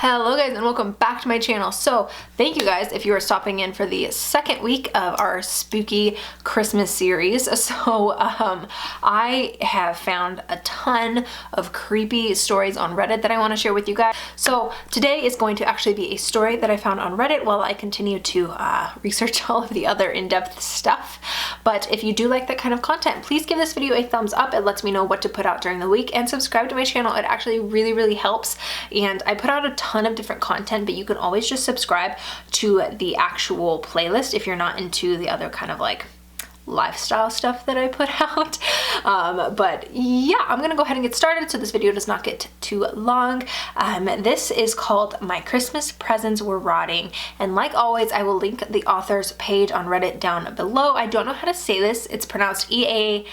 Hello guys and welcome back to my channel. So thank you guys if you are stopping in for the second week of our spooky Christmas series. So I have found a ton of creepy stories on Reddit that I want to share with you guys. So today is going to actually be a story that I found on Reddit while I continue to research all of the other in-depth stuff. But if you do like that kind of content, please give this video a thumbs up. It lets me know what to put out during the week, and subscribe to my channel. It actually really helps. And I put out a ton of different content, but you can always just subscribe to the actual playlist if you're not into the other kind of like lifestyle stuff that I put out. But yeah, I'm gonna go ahead and get started so this video does not get too long. This is called My Christmas Presents Were Rotting, and like always I will link the author's page on Reddit down below. I don't know how to say this. It's pronounced E-A-P-A-T-B-O,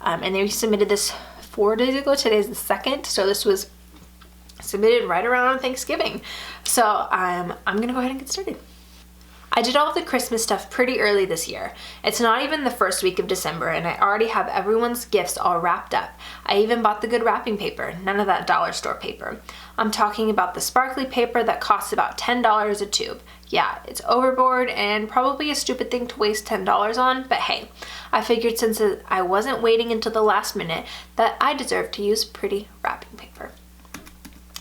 and they submitted this 4 days ago. Today's the 2nd, so this was submitted right around Thanksgiving. So I'm gonna go ahead and get started. I did all of the Christmas stuff pretty early this year. It's not even the first week of December and I already have everyone's gifts all wrapped up. I even bought the good wrapping paper, none of that dollar store paper. I'm talking about the sparkly paper that costs about $10 a tube. Yeah, it's overboard and probably a stupid thing to waste $10 on, but hey, I figured since I wasn't waiting until the last minute that I deserved to use pretty wrapping paper.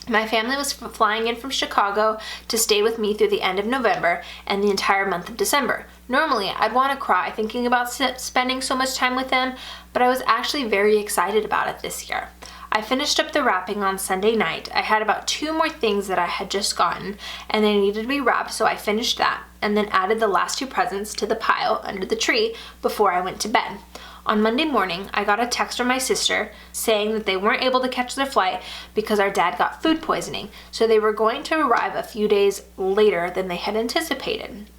My family was flying in from Chicago to stay with me through the end of November and the entire month of December. Normally, I'd want to cry thinking about spending so much time with them, but I was actually very excited about it this year. I finished up the wrapping on Sunday night. I had about 2 more things that I had just gotten and they needed to be wrapped, so I finished that and then added the last 2 presents to the pile under the tree before I went to bed. On Monday morning, I got a text from my sister saying that they weren't able to catch their flight because our dad got food poisoning, so they were going to arrive a few days later than they had anticipated.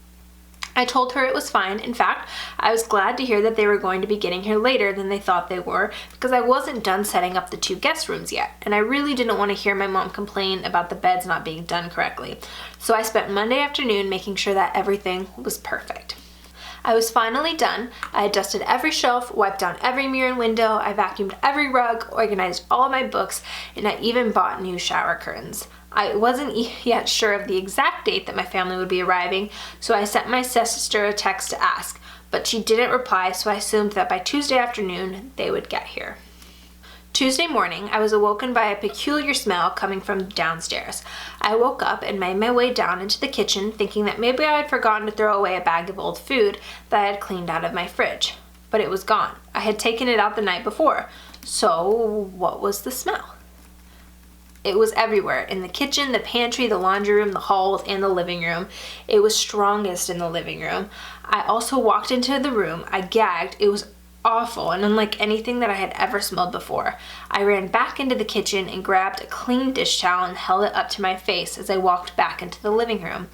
I told her it was fine. In fact, I was glad to hear that they were going to be getting here later than they thought they were because I wasn't done setting up the 2 guest rooms yet, and I really didn't want to hear my mom complain about the beds not being done correctly. So I spent Monday afternoon making sure that everything was perfect. I was finally done. I had dusted every shelf, wiped down every mirror and window, I vacuumed every rug, organized all of my books, and I even bought new shower curtains. I wasn't yet sure of the exact date that my family would be arriving, so I sent my sister a text to ask, but she didn't reply, so I assumed that by Tuesday afternoon they would get here. Tuesday morning, I was awoken by a peculiar smell coming from downstairs. I woke up and made my way down into the kitchen thinking that maybe I had forgotten to throw away a bag of old food that I had cleaned out of my fridge. But it was gone. I had taken it out the night before. So what was the smell? It was everywhere, in the kitchen, the pantry, the laundry room, the halls, and the living room. It was strongest in the living room. I also walked into the room. I gagged. It was awful and unlike anything that I had ever smelled before. I ran back into the kitchen and grabbed a clean dish towel and held it up to my face as I walked back into the living room.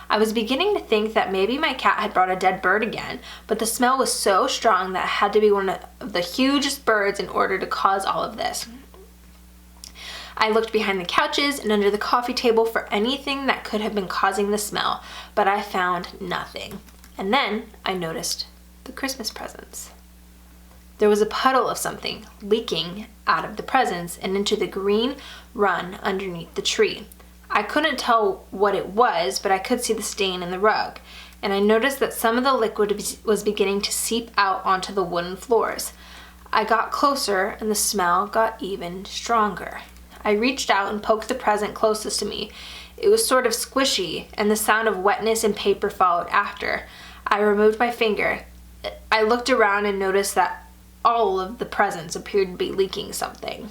I was beginning to think that maybe my cat had brought a dead bird again, but the smell was so strong that it had to be one of the hugest birds in order to cause all of this. I looked behind the couches and under the coffee table for anything that could have been causing the smell, but I found nothing. And then I noticed the Christmas presents. There was a puddle of something leaking out of the presents and into the green run underneath the tree. I couldn't tell what it was, but I could see the stain in the rug, and I noticed that some of the liquid was beginning to seep out onto the wooden floors. I got closer and the smell got even stronger. I reached out and poked the present closest to me. It was sort of squishy, and the sound of wetness and paper followed after. I removed my finger. I looked around and noticed that all of the presents appeared to be leaking something.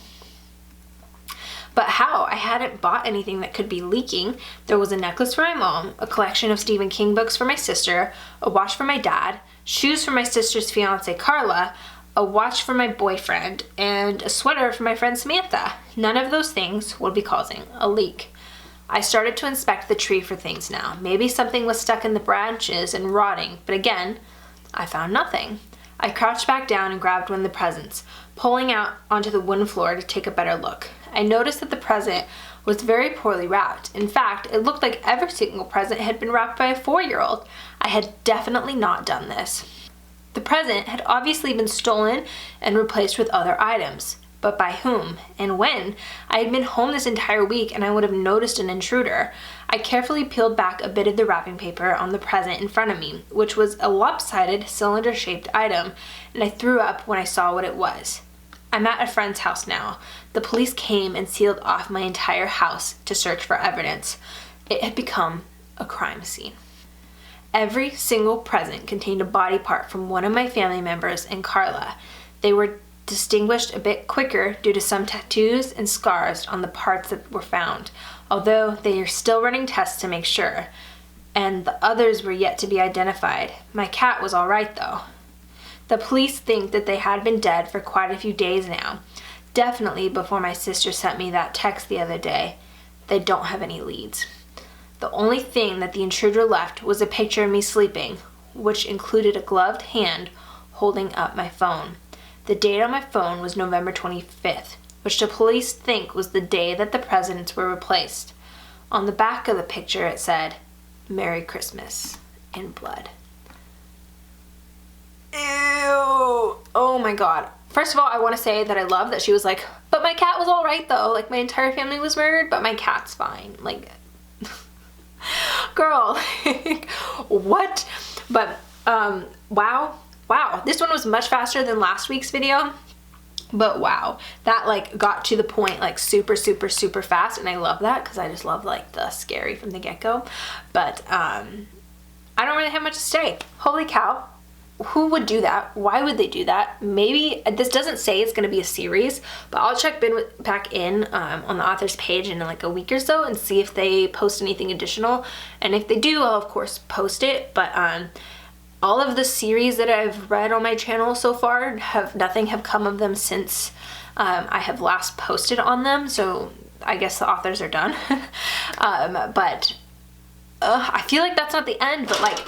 But how? I hadn't bought anything that could be leaking. There was a necklace for my mom, a collection of Stephen King books for my sister, a watch for my dad, shoes for my sister's fiance Carla, a watch for my boyfriend, and a sweater for my friend Samantha. None of those things would be causing a leak. I started to inspect the tree for things now. Maybe something was stuck in the branches and rotting, but again, I found nothing. I crouched back down and grabbed one of the presents, pulling out onto the wooden floor to take a better look. I noticed that the present was very poorly wrapped. In fact, it looked like every single present had been wrapped by a 4-year-old. I had definitely not done this. The present had obviously been stolen and replaced with other items. But by whom and when? I had been home this entire week and I would have noticed an intruder. I carefully peeled back a bit of the wrapping paper on the present in front of me, which was a lopsided, cylinder-shaped item, and I threw up when I saw what it was. I'm at a friend's house now. The police came and sealed off my entire house to search for evidence. It had become a crime scene. Every single present contained a body part from one of my family members and Carla. They were distinguished a bit quicker due to some tattoos and scars on the parts that were found, although they are still running tests to make sure, and the others were yet to be identified. My cat was all right though. The police think that they had been dead for quite a few days now, definitely before my sister sent me that text the other day. They don't have any leads. The only thing that the intruder left was a picture of me sleeping, which included a gloved hand holding up my phone. The date on my phone was November 25th, which the police think was the day that the presidents were replaced. On the back of the picture it said, "Merry Christmas," in blood. Ew. Oh my god. First of all, I want to say that I love that she was like, but my cat was all right though. Like, my entire family was murdered, but my cat's fine. Like, girl, what? But, wow. This one was much faster than last week's video, but wow, that like got to the point like super fast, and I love that because I just love like the scary from the get-go. But I don't really have much to say. Holy cow, who would do that? Why would they do that? Maybe this doesn't say it's going to be a series, but I'll check back in on the author's page in like a week or so and see if they post anything additional, and if they do, I'll of course post it. But all of the series that I've read on my channel so far nothing have come of them since I have last posted on them, so I guess the authors are done. But I feel like that's not the end, but like,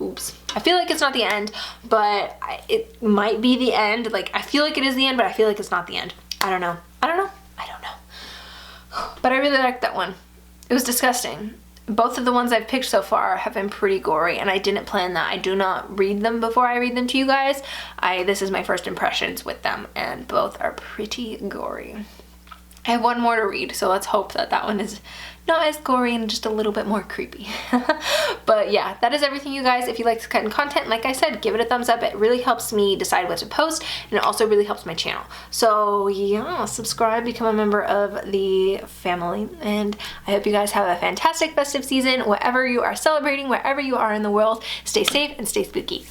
oops. I feel like it's not the end, but it might be the end. Like, I feel like it is the end, but I feel like it's not the end. I don't know. But I really liked that one. It was disgusting. Both of the ones I've picked so far have been pretty gory, and I didn't plan that. I do not read them before I read them to you guys. This is my first impressions with them, and both are pretty gory. I have one more to read, so let's hope that that one is not as gory and just a little bit more creepy. But yeah, that is everything, you guys. If you like this kind of content, like I said, give it a thumbs up. It really helps me decide what to post, and it also really helps my channel. So yeah, subscribe, become a member of the family, and I hope you guys have a fantastic festive season. Whatever you are celebrating, wherever you are in the world, stay safe and stay spooky.